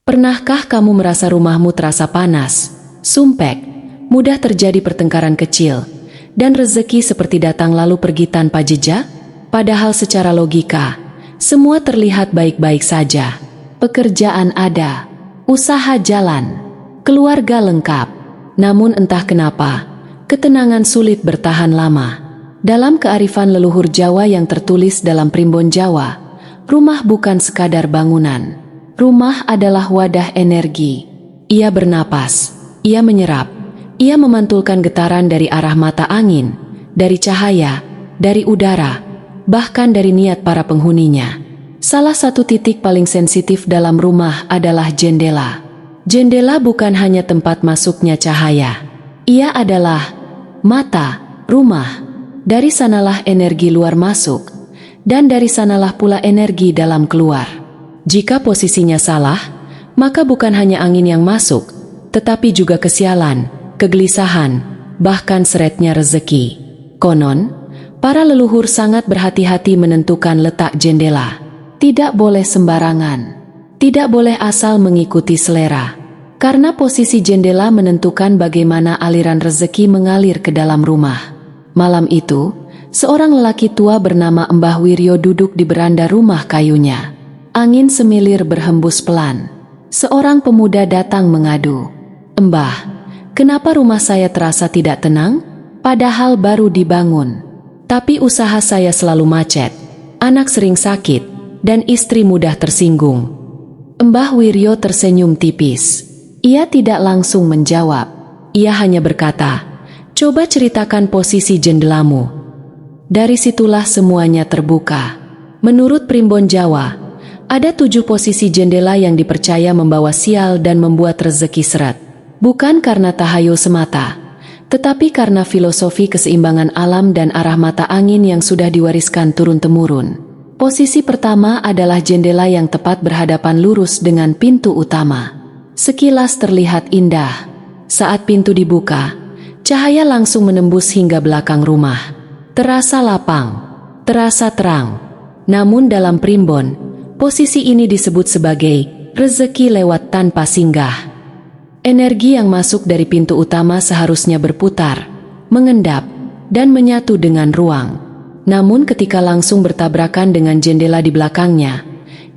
Pernahkah kamu merasa rumahmu terasa panas, sumpek, mudah terjadi pertengkaran kecil, dan rezeki seperti datang lalu pergi tanpa jejak? Padahal secara logika, semua terlihat baik-baik saja. Pekerjaan ada, usaha jalan, keluarga lengkap. Namun entah kenapa, ketenangan sulit bertahan lama. Dalam kearifan leluhur Jawa yang tertulis dalam Primbon Jawa, rumah bukan sekadar bangunan. Rumah adalah wadah energi. Ia bernapas, ia menyerap, ia memantulkan getaran dari arah mata angin, dari cahaya, dari udara, bahkan dari niat para penghuninya. Salah satu titik paling sensitif dalam rumah adalah jendela. Jendela bukan hanya tempat masuknya cahaya. Ia adalah mata rumah. Dari sanalah energi luar masuk, dan dari sanalah pula energi dalam keluar. Jika posisinya salah, maka bukan hanya angin yang masuk, tetapi juga kesialan, kegelisahan, bahkan seretnya rezeki. Konon, para leluhur sangat berhati-hati menentukan letak jendela. Tidak boleh sembarangan, tidak boleh asal mengikuti selera, karena posisi jendela menentukan bagaimana aliran rezeki mengalir ke dalam rumah. Malam itu, seorang lelaki tua bernama Mbah Wiryo duduk di beranda rumah kayunya. Angin semilir berhembus pelan. Seorang pemuda datang mengadu. "Mbah, kenapa rumah saya terasa tidak tenang? Padahal baru dibangun. Tapi usaha saya selalu macet, anak sering sakit, dan istri mudah tersinggung." Mbah Wiryo tersenyum tipis. Ia tidak langsung menjawab. Ia hanya berkata, "Coba ceritakan posisi jendelamu." Dari situlah semuanya terbuka. Menurut Primbon Jawa, ada 7 posisi jendela yang dipercaya membawa sial dan membuat rezeki seret. Bukan karena tahayul semata, tetapi karena filosofi keseimbangan alam dan arah mata angin yang sudah diwariskan turun-temurun. Posisi pertama adalah jendela yang tepat berhadapan lurus dengan pintu utama. Sekilas terlihat indah. Saat pintu dibuka, cahaya langsung menembus hingga belakang rumah. Terasa lapang, terasa terang. Namun dalam Primbon, posisi ini disebut sebagai rezeki lewat tanpa singgah. Energi yang masuk dari pintu utama seharusnya berputar, mengendap, dan menyatu dengan ruang. Namun ketika langsung bertabrakan dengan jendela di belakangnya,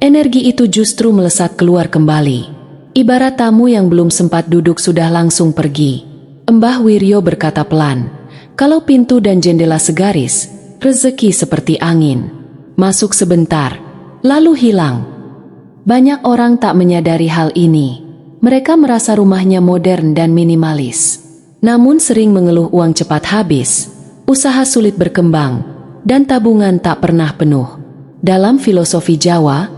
energi itu justru melesat keluar kembali. Ibarat tamu yang belum sempat duduk sudah langsung pergi. Mbah Wiryo berkata pelan, "Kalau pintu dan jendela segaris, rezeki seperti angin. Masuk sebentar, lalu hilang." Banyak orang tak menyadari hal ini. Mereka merasa rumahnya modern dan minimalis. Namun sering mengeluh uang cepat habis, usaha sulit berkembang, dan tabungan tak pernah penuh. Dalam filosofi Jawa,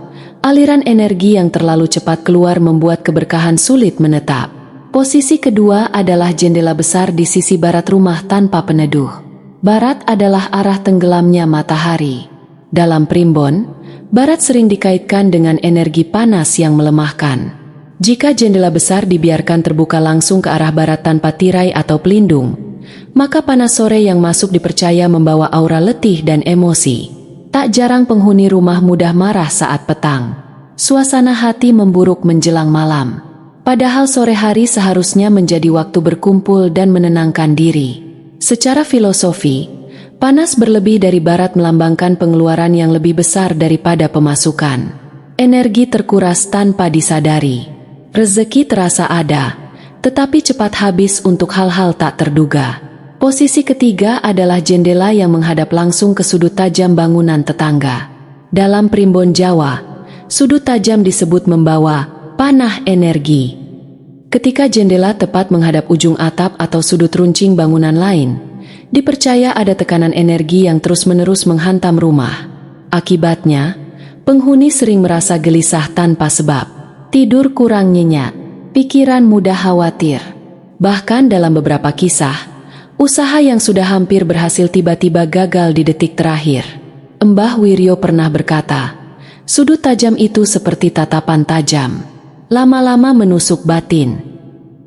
aliran energi yang terlalu cepat keluar membuat keberkahan sulit menetap. Posisi kedua adalah jendela besar di sisi barat rumah tanpa peneduh. Barat adalah arah tenggelamnya matahari. Dalam Primbon, barat sering dikaitkan dengan energi panas yang melemahkan. Jika jendela besar dibiarkan terbuka langsung ke arah barat tanpa tirai atau pelindung, maka panas sore yang masuk dipercaya membawa aura letih dan emosi. Tak jarang penghuni rumah mudah marah saat petang. Suasana hati memburuk menjelang malam. Padahal sore hari seharusnya menjadi waktu berkumpul dan menenangkan diri. Secara filosofi, panas berlebih dari barat melambangkan pengeluaran yang lebih besar daripada pemasukan. Energi terkuras tanpa disadari. Rezeki terasa ada, tetapi cepat habis untuk hal-hal tak terduga. Posisi ketiga adalah jendela yang menghadap langsung ke sudut tajam bangunan tetangga. Dalam Primbon Jawa, sudut tajam disebut membawa panah energi. Ketika jendela tepat menghadap ujung atap atau sudut runcing bangunan lain, dipercaya ada tekanan energi yang terus-menerus menghantam rumah. Akibatnya, penghuni sering merasa gelisah tanpa sebab. Tidur kurang nyenyak, pikiran mudah khawatir. Bahkan dalam beberapa kisah, usaha yang sudah hampir berhasil tiba-tiba gagal di detik terakhir. Mbah Wiryo pernah berkata, sudut tajam itu seperti tatapan tajam, lama-lama menusuk batin.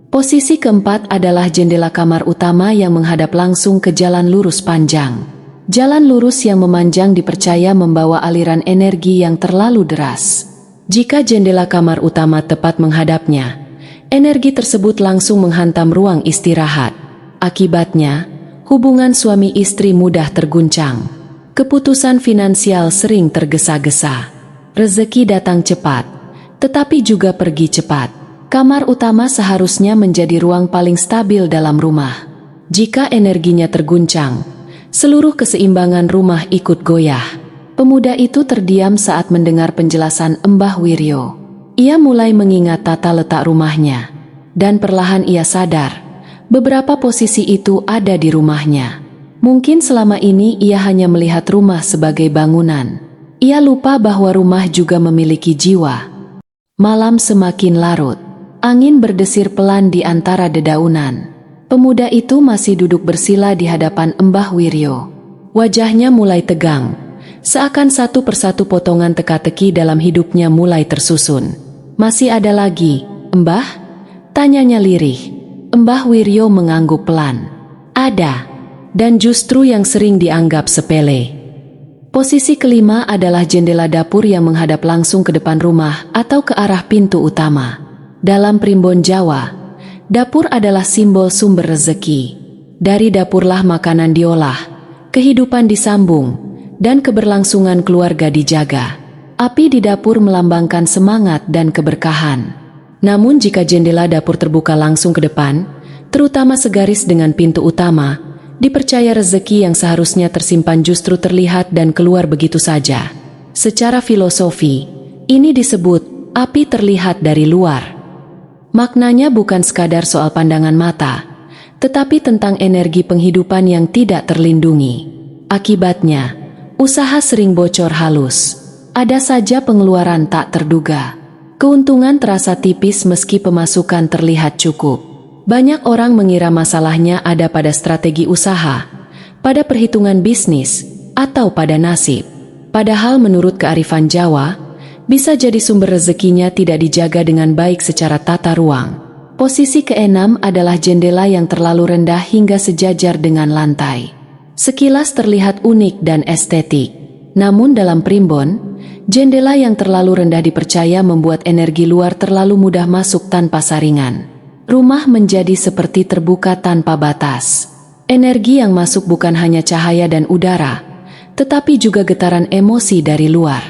Posisi keempat adalah jendela kamar utama yang menghadap langsung ke jalan lurus panjang. Jalan lurus yang memanjang dipercaya membawa aliran energi yang terlalu deras. Jika jendela kamar utama tepat menghadapnya, energi tersebut langsung menghantam ruang istirahat. Akibatnya, hubungan suami istri mudah terguncang. Keputusan finansial sering tergesa-gesa. Rezeki datang cepat, tetapi juga pergi cepat. Kamar utama seharusnya menjadi ruang paling stabil dalam rumah. Jika energinya terguncang, seluruh keseimbangan rumah ikut goyah. Pemuda itu terdiam saat mendengar penjelasan Mbah Wiryo. Ia mulai mengingat tata letak rumahnya, dan perlahan ia sadar, beberapa posisi itu ada di rumahnya. Mungkin selama ini ia hanya melihat rumah sebagai bangunan. Ia lupa bahwa rumah juga memiliki jiwa. Malam semakin larut. Angin berdesir pelan di antara dedaunan. Pemuda itu masih duduk bersila di hadapan Mbah Wiryo. Wajahnya mulai tegang. Seakan satu persatu potongan teka-teki dalam hidupnya mulai tersusun. "Masih ada lagi, Mbah?" tanyanya lirih. Mbah Wiryo mengangguk pelan. "Ada, dan justru yang sering dianggap sepele." Posisi kelima adalah jendela dapur yang menghadap langsung ke depan rumah atau ke arah pintu utama. Dalam primbon Jawa, dapur adalah simbol sumber rezeki. Dari dapurlah makanan diolah, kehidupan disambung, dan keberlangsungan keluarga dijaga. Api di dapur melambangkan semangat dan keberkahan. Namun jika jendela dapur terbuka langsung ke depan, terutama segaris dengan pintu utama, dipercaya rezeki yang seharusnya tersimpan justru terlihat dan keluar begitu saja. Secara filosofi, ini disebut api terlihat dari luar. Maknanya bukan sekadar soal pandangan mata, tetapi tentang energi penghidupan yang tidak terlindungi. Akibatnya, usaha sering bocor halus. Ada saja pengeluaran tak terduga. Keuntungan terasa tipis meski pemasukan terlihat cukup. Banyak orang mengira masalahnya ada pada strategi usaha, pada perhitungan bisnis, atau pada nasib. Padahal menurut kearifan Jawa, bisa jadi sumber rezekinya tidak dijaga dengan baik secara tata ruang. Posisi keenam adalah jendela yang terlalu rendah hingga sejajar dengan lantai. Sekilas terlihat unik dan estetik. Namun dalam primbon, jendela yang terlalu rendah dipercaya membuat energi luar terlalu mudah masuk tanpa saringan. Rumah menjadi seperti terbuka tanpa batas. Energi yang masuk bukan hanya cahaya dan udara, tetapi juga getaran emosi dari luar.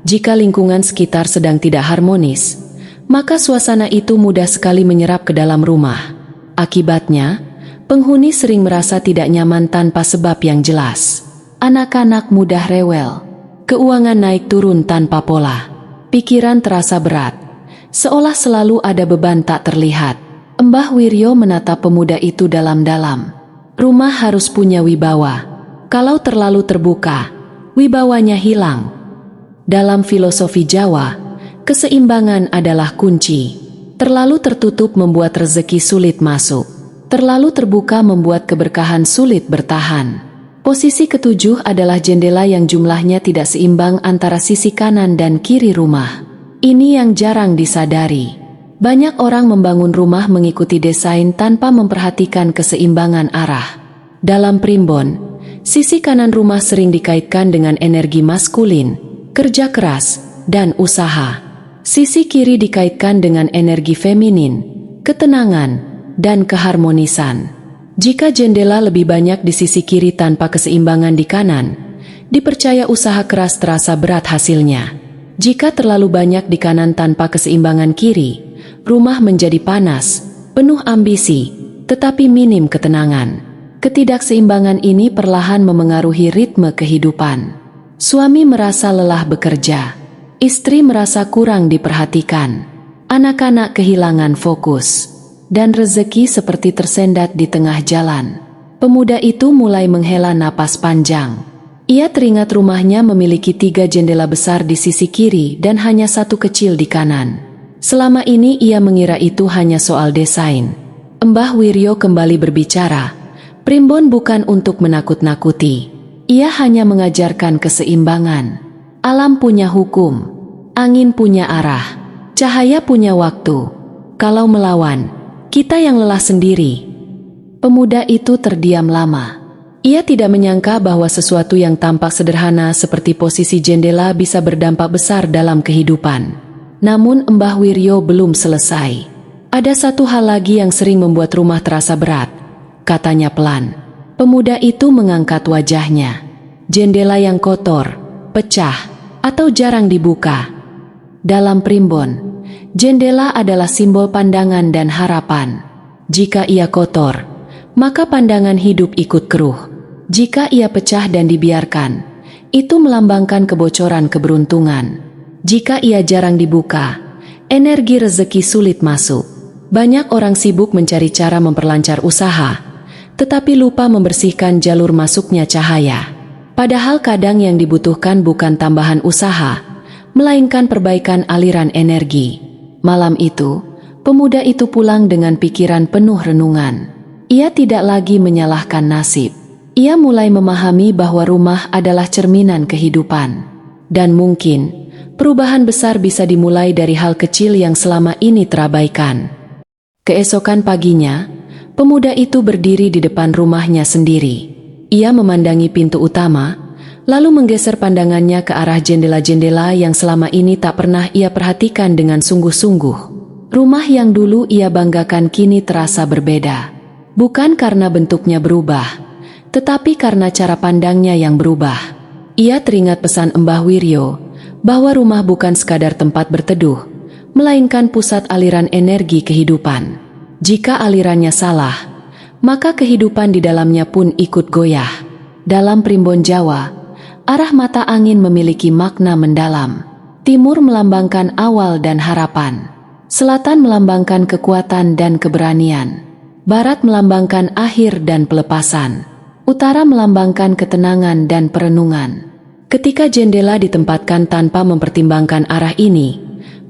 Jika lingkungan sekitar sedang tidak harmonis, maka suasana itu mudah sekali menyerap ke dalam rumah. Akibatnya, penghuni sering merasa tidak nyaman tanpa sebab yang jelas. Anak-anak mudah rewel, keuangan naik turun tanpa pola, pikiran terasa berat, seolah selalu ada beban tak terlihat. Mbah Wiryo menatap pemuda itu dalam-dalam. Rumah harus punya wibawa. Kalau terlalu terbuka, wibawanya hilang. Dalam filosofi Jawa, keseimbangan adalah kunci. Terlalu tertutup membuat rezeki sulit masuk. Terlalu terbuka membuat keberkahan sulit bertahan. Posisi ketujuh adalah jendela yang jumlahnya tidak seimbang antara sisi kanan dan kiri rumah. Ini yang jarang disadari. Banyak orang membangun rumah mengikuti desain tanpa memperhatikan keseimbangan arah. Dalam primbon, sisi kanan rumah sering dikaitkan dengan energi maskulin, kerja keras, dan usaha. Sisi kiri dikaitkan dengan energi feminin, ketenangan, dan keharmonisan. Jika jendela lebih banyak di sisi kiri tanpa keseimbangan di kanan, dipercaya usaha keras terasa berat hasilnya. Jika terlalu banyak di kanan tanpa keseimbangan kiri, rumah menjadi panas, penuh ambisi, tetapi minim ketenangan. Ketidakseimbangan ini perlahan memengaruhi ritme kehidupan. Suami merasa lelah bekerja, istri merasa kurang diperhatikan, anak-anak kehilangan fokus, dan rezeki seperti tersendat di tengah jalan. Pemuda itu mulai menghela napas panjang. Ia teringat rumahnya memiliki 3 jendela besar di sisi kiri dan hanya 1 kecil di kanan. Selama ini ia mengira itu hanya soal desain. Mbah Wiryo kembali berbicara. Primbon bukan untuk menakut-nakuti. Ia hanya mengajarkan keseimbangan. Alam punya hukum, angin punya arah, cahaya punya waktu. Kalau melawan, kita yang lelah sendiri. Pemuda itu terdiam lama. Ia tidak menyangka bahwa sesuatu yang tampak sederhana seperti posisi jendela bisa berdampak besar dalam kehidupan. Namun Mbah Wiryo belum selesai. Ada satu hal lagi yang sering membuat rumah terasa berat, katanya pelan. Pemuda itu mengangkat wajahnya. Jendela yang kotor, pecah, atau jarang dibuka. Dalam primbon, jendela adalah simbol pandangan dan harapan. Jika ia kotor, maka pandangan hidup ikut keruh. Jika ia pecah dan dibiarkan, itu melambangkan kebocoran keberuntungan. Jika ia jarang dibuka, energi rezeki sulit masuk. Banyak orang sibuk mencari cara memperlancar usaha, tetapi lupa membersihkan jalur masuknya cahaya. Padahal kadang yang dibutuhkan bukan tambahan usaha, melainkan perbaikan aliran energi. Malam itu, pemuda itu pulang dengan pikiran penuh renungan. Ia tidak lagi menyalahkan nasib. Ia mulai memahami bahwa rumah adalah cerminan kehidupan. Dan mungkin, perubahan besar bisa dimulai dari hal kecil yang selama ini terabaikan. Keesokan paginya, pemuda itu berdiri di depan rumahnya sendiri. Ia memandangi pintu utama, lalu menggeser pandangannya ke arah jendela-jendela yang selama ini tak pernah ia perhatikan dengan sungguh-sungguh. Rumah yang dulu ia banggakan kini terasa berbeda. Bukan karena bentuknya berubah, tetapi karena cara pandangnya yang berubah. Ia teringat pesan Mbah Wiryo, bahwa rumah bukan sekadar tempat berteduh, melainkan pusat aliran energi kehidupan. Jika alirannya salah, maka kehidupan di dalamnya pun ikut goyah. Dalam primbon Jawa, arah mata angin memiliki makna mendalam. Timur melambangkan awal dan harapan. Selatan melambangkan kekuatan dan keberanian. Barat melambangkan akhir dan pelepasan. Utara melambangkan ketenangan dan perenungan. Ketika jendela ditempatkan tanpa mempertimbangkan arah ini,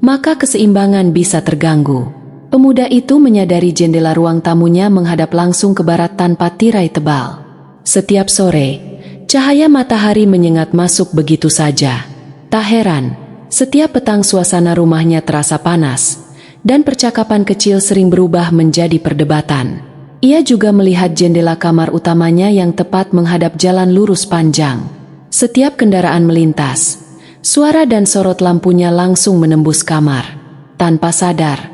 maka keseimbangan bisa terganggu. Pemuda itu menyadari jendela ruang tamunya menghadap langsung ke barat tanpa tirai tebal. Setiap sore, cahaya matahari menyengat masuk begitu saja. Tak heran, setiap petang suasana rumahnya terasa panas, dan percakapan kecil sering berubah menjadi perdebatan. Ia juga melihat jendela kamar utamanya yang tepat menghadap jalan lurus panjang. Setiap kendaraan melintas, suara dan sorot lampunya langsung menembus kamar. Tanpa sadar,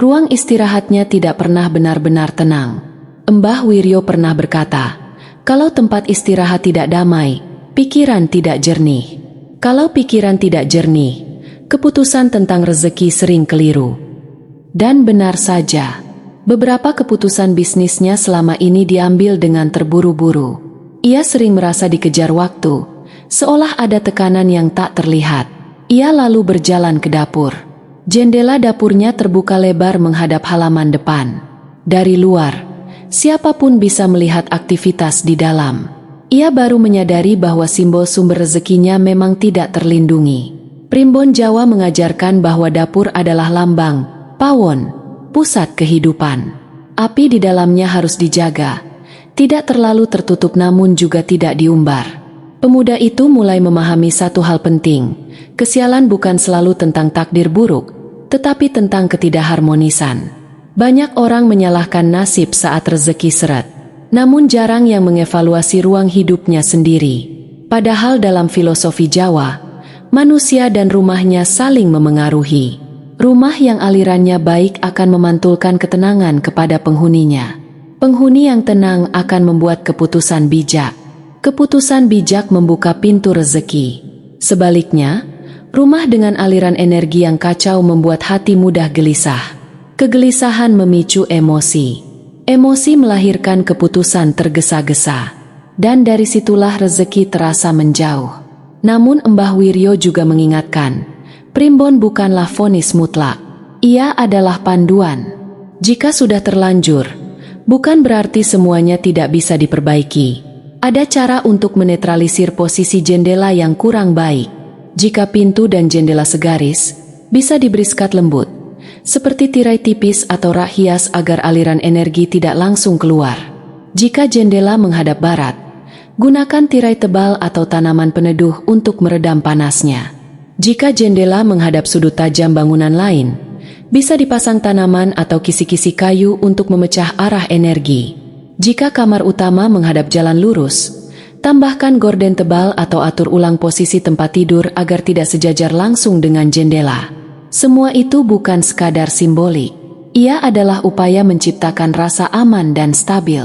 ruang istirahatnya tidak pernah benar-benar tenang. Mbah Wiryo pernah berkata, kalau tempat istirahat tidak damai, pikiran tidak jernih. Kalau pikiran tidak jernih, keputusan tentang rezeki sering keliru. Dan benar saja, beberapa keputusan bisnisnya selama ini diambil dengan terburu-buru. Ia sering merasa dikejar waktu, seolah ada tekanan yang tak terlihat. Ia lalu berjalan ke dapur. Jendela dapurnya terbuka lebar menghadap halaman depan. Dari luar, siapapun bisa melihat aktivitas di dalam. Ia baru menyadari bahwa simbol sumber rezekinya memang tidak terlindungi. Primbon Jawa mengajarkan bahwa dapur adalah lambang, pawon, pusat kehidupan. Api di dalamnya harus dijaga, tidak terlalu tertutup namun juga tidak diumbar. Pemuda itu mulai memahami satu hal penting, kesialan bukan selalu tentang takdir buruk, tetapi tentang ketidakharmonisan. Banyak orang menyalahkan nasib saat rezeki seret, namun jarang yang mengevaluasi ruang hidupnya sendiri. Padahal dalam filosofi Jawa, manusia dan rumahnya saling memengaruhi. Rumah yang alirannya baik akan memantulkan ketenangan kepada penghuninya. Penghuni yang tenang akan membuat keputusan bijak. Keputusan bijak membuka pintu rezeki. Sebaliknya, rumah dengan aliran energi yang kacau membuat hati mudah gelisah. Kegelisahan memicu emosi. Emosi melahirkan keputusan tergesa-gesa. Dan dari situlah rezeki terasa menjauh. Namun Mbah Wiryo juga mengingatkan, primbon bukanlah vonis mutlak. Ia adalah panduan. Jika sudah terlanjur, bukan berarti semuanya tidak bisa diperbaiki. Ada cara untuk menetralisir posisi jendela yang kurang baik. Jika pintu dan jendela segaris, bisa diberi skat lembut, seperti tirai tipis atau rak hias agar aliran energi tidak langsung keluar. Jika jendela menghadap barat, gunakan tirai tebal atau tanaman peneduh untuk meredam panasnya. Jika jendela menghadap sudut tajam bangunan lain, bisa dipasang tanaman atau kisi-kisi kayu untuk memecah arah energi. Jika kamar utama menghadap jalan lurus, tambahkan gorden tebal atau atur ulang posisi tempat tidur agar tidak sejajar langsung dengan jendela. Semua itu bukan sekadar simbolik. Ia adalah upaya menciptakan rasa aman dan stabil.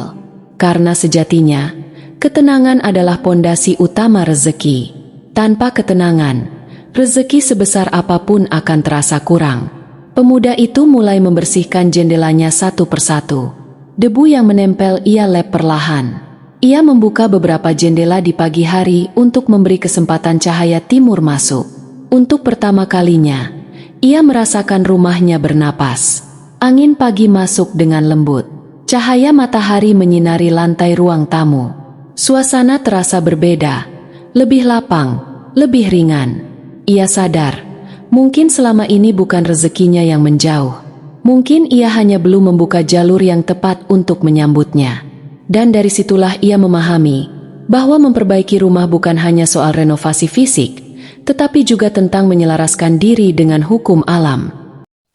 Karena sejatinya, ketenangan adalah pondasi utama rezeki. Tanpa ketenangan, rezeki sebesar apapun akan terasa kurang. Pemuda itu mulai membersihkan jendelanya satu persatu. Debu yang menempel ia lap perlahan. Ia membuka beberapa jendela di pagi hari untuk memberi kesempatan cahaya timur masuk. Untuk pertama kalinya, ia merasakan rumahnya bernapas. Angin pagi masuk dengan lembut. Cahaya matahari menyinari lantai ruang tamu. Suasana terasa berbeda, lebih lapang, lebih ringan. Ia sadar, mungkin selama ini bukan rezekinya yang menjauh. Mungkin ia hanya belum membuka jalur yang tepat untuk menyambutnya. Dan dari situlah ia memahami bahwa memperbaiki rumah bukan hanya soal renovasi fisik, tetapi juga tentang menyelaraskan diri dengan hukum alam.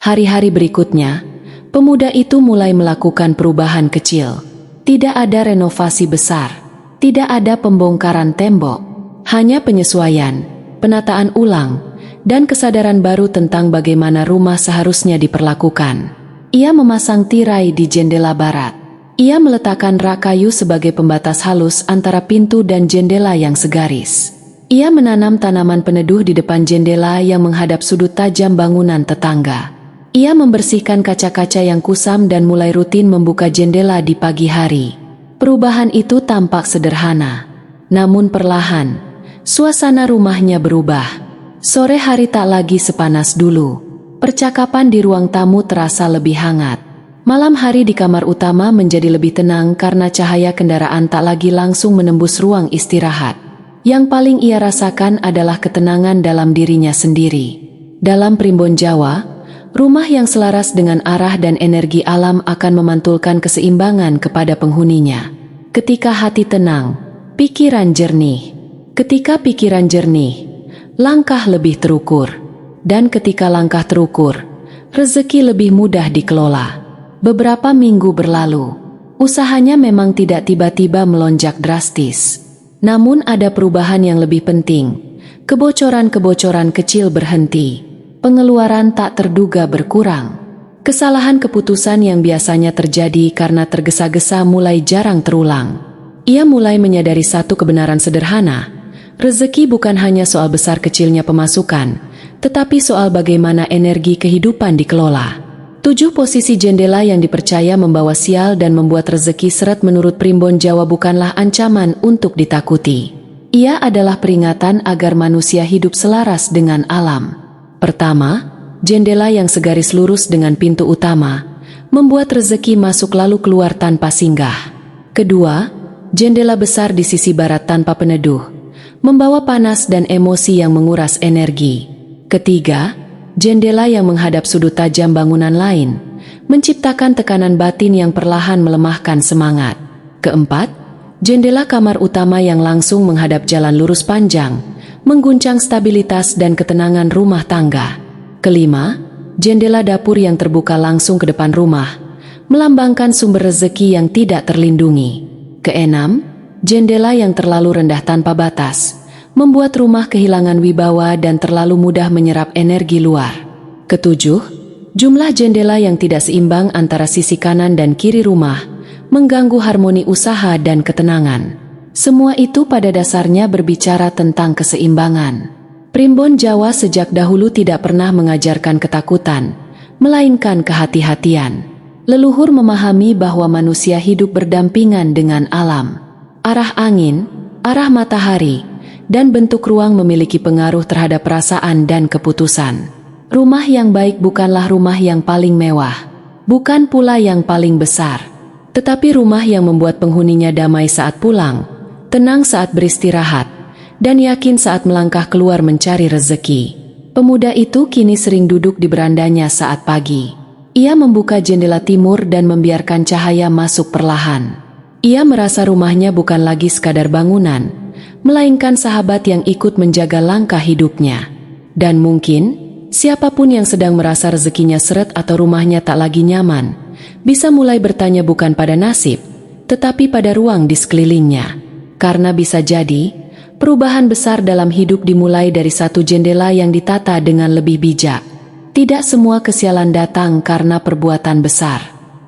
Hari-hari berikutnya, pemuda itu mulai melakukan perubahan kecil. Tidak ada renovasi besar, tidak ada pembongkaran tembok, hanya penyesuaian, penataan ulang, dan kesadaran baru tentang bagaimana rumah seharusnya diperlakukan. Ia memasang tirai di jendela barat. Ia meletakkan rak kayu sebagai pembatas halus antara pintu dan jendela yang segaris. Ia menanam tanaman peneduh di depan jendela yang menghadap sudut tajam bangunan tetangga. Ia membersihkan kaca-kaca yang kusam dan mulai rutin membuka jendela di pagi hari. Perubahan itu tampak sederhana, namun perlahan, suasana rumahnya berubah. Sore hari tak lagi sepanas dulu. Percakapan di ruang tamu terasa lebih hangat. Malam hari di kamar utama menjadi lebih tenang karena cahaya kendaraan tak lagi langsung menembus ruang istirahat. Yang paling ia rasakan adalah ketenangan dalam dirinya sendiri. Dalam primbon Jawa, rumah yang selaras dengan arah dan energi alam akan memantulkan keseimbangan kepada penghuninya. Ketika hati tenang, pikiran jernih. Ketika pikiran jernih, langkah lebih terukur. Dan ketika langkah terukur, rezeki lebih mudah dikelola. Beberapa minggu berlalu, usahanya memang tidak tiba-tiba melonjak drastis. Namun ada perubahan yang lebih penting. Kebocoran-kebocoran kecil berhenti. Pengeluaran tak terduga berkurang. Kesalahan keputusan yang biasanya terjadi karena tergesa-gesa mulai jarang terulang. Ia mulai menyadari satu kebenaran sederhana. Rezeki bukan hanya soal besar kecilnya pemasukan, tetapi soal bagaimana energi kehidupan dikelola. 7 posisi jendela yang dipercaya membawa sial dan membuat rezeki seret menurut primbon Jawa bukanlah ancaman untuk ditakuti. Ia adalah peringatan agar manusia hidup selaras dengan alam. Pertama, jendela yang segaris lurus dengan pintu utama, membuat rezeki masuk lalu keluar tanpa singgah. Kedua, jendela besar di sisi barat tanpa peneduh, membawa panas dan emosi yang menguras energi. Ketiga, jendela yang menghadap sudut tajam bangunan lain, menciptakan tekanan batin yang perlahan melemahkan semangat. Keempat, jendela kamar utama yang langsung menghadap jalan lurus panjang, mengguncang stabilitas dan ketenangan rumah tangga. Kelima, jendela dapur yang terbuka langsung ke depan rumah, melambangkan sumber rezeki yang tidak terlindungi. Keenam, jendela yang terlalu rendah tanpa batas, membuat rumah kehilangan wibawa dan terlalu mudah menyerap energi luar. Ketujuh, jumlah jendela yang tidak seimbang antara sisi kanan dan kiri rumah, mengganggu harmoni usaha dan ketenangan. Semua itu pada dasarnya berbicara tentang keseimbangan. Primbon Jawa sejak dahulu tidak pernah mengajarkan ketakutan, melainkan kehati-hatian. Leluhur memahami bahwa manusia hidup berdampingan dengan alam. Arah angin, arah matahari, dan bentuk ruang memiliki pengaruh terhadap perasaan dan keputusan. Rumah yang baik bukanlah rumah yang paling mewah, bukan pula yang paling besar, tetapi rumah yang membuat penghuninya damai saat pulang, tenang saat beristirahat, dan yakin saat melangkah keluar mencari rezeki. Pemuda itu kini sering duduk di berandanya saat pagi. Ia membuka jendela timur dan membiarkan cahaya masuk perlahan. Ia merasa rumahnya bukan lagi sekadar bangunan, melainkan sahabat yang ikut menjaga langkah hidupnya. Dan mungkin, siapapun yang sedang merasa rezekinya seret atau rumahnya tak lagi nyaman, bisa mulai bertanya bukan pada nasib, tetapi pada ruang di sekelilingnya. Karena bisa jadi, perubahan besar dalam hidup dimulai dari satu jendela yang ditata dengan lebih bijak. Tidak semua kesialan datang karena perbuatan besar.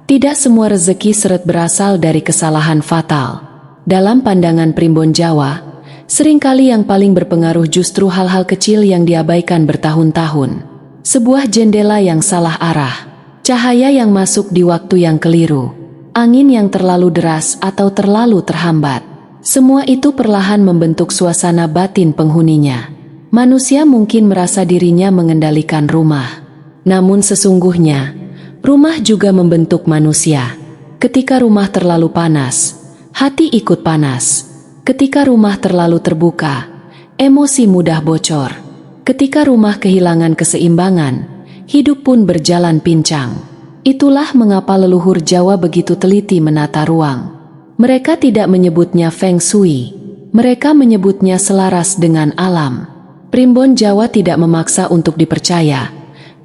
Tidak semua rezeki seret berasal dari kesalahan fatal. Dalam pandangan primbon Jawa, seringkali yang paling berpengaruh justru hal-hal kecil yang diabaikan bertahun-tahun. Sebuah jendela yang salah arah, cahaya yang masuk di waktu yang keliru, angin yang terlalu deras atau terlalu terhambat. Semua itu perlahan membentuk suasana batin penghuninya. Manusia mungkin merasa dirinya mengendalikan rumah. Namun sesungguhnya, rumah juga membentuk manusia. Ketika rumah terlalu panas, hati ikut panas. Ketika rumah terlalu terbuka, emosi mudah bocor. Ketika rumah kehilangan keseimbangan, hidup pun berjalan pincang. Itulah mengapa leluhur Jawa begitu teliti menata ruang. Mereka tidak menyebutnya Feng Shui. Mereka menyebutnya selaras dengan alam. Primbon Jawa tidak memaksa untuk dipercaya,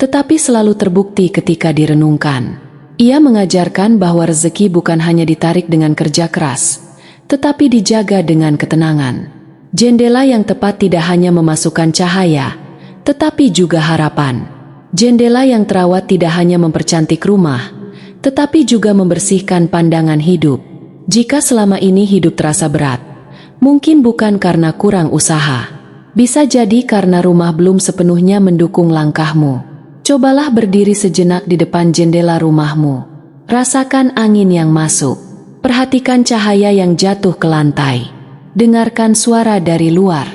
tetapi selalu terbukti ketika direnungkan. Ia mengajarkan bahwa rezeki bukan hanya ditarik dengan kerja keras, tetapi dijaga dengan ketenangan. Jendela yang tepat tidak hanya memasukkan cahaya, tetapi juga harapan. Jendela yang terawat tidak hanya mempercantik rumah, tetapi juga membersihkan pandangan hidup. Jika selama ini hidup terasa berat, mungkin bukan karena kurang usaha. Bisa jadi karena rumah belum sepenuhnya mendukung langkahmu. Cobalah berdiri sejenak di depan jendela rumahmu. Rasakan angin yang masuk. Perhatikan cahaya yang jatuh ke lantai. Dengarkan suara dari luar.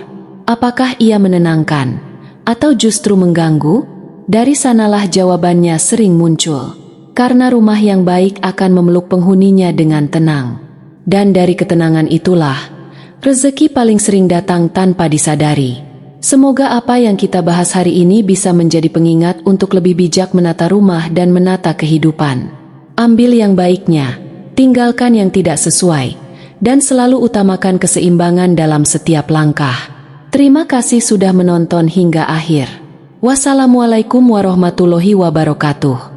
Apakah ia menenangkan atau justru mengganggu? Dari sanalah jawabannya sering muncul. Karena rumah yang baik akan memeluk penghuninya dengan tenang. Dan dari ketenangan itulah, rezeki paling sering datang tanpa disadari. Semoga apa yang kita bahas hari ini bisa menjadi pengingat untuk lebih bijak menata rumah dan menata kehidupan. Ambil yang baiknya, tinggalkan yang tidak sesuai, dan selalu utamakan keseimbangan dalam setiap langkah. Terima kasih sudah menonton hingga akhir. Wassalamualaikum warahmatullahi wabarakatuh.